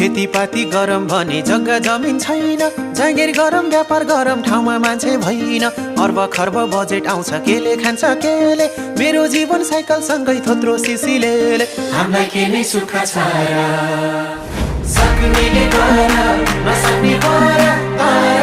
खेतीपाती गरम भने जग्गा जमिन छैन, जागिर गरम व्यापार गरम ठाउँमा मान्छे भइन। अर्ब खर्ब बजेट आउँछ केले खान्छ केले, मेरो जीवन साइकल सँगै थोत्रो सिसिले। हामीलाई के नै सुख छ र, सक्नेले गर नसक्ने गर।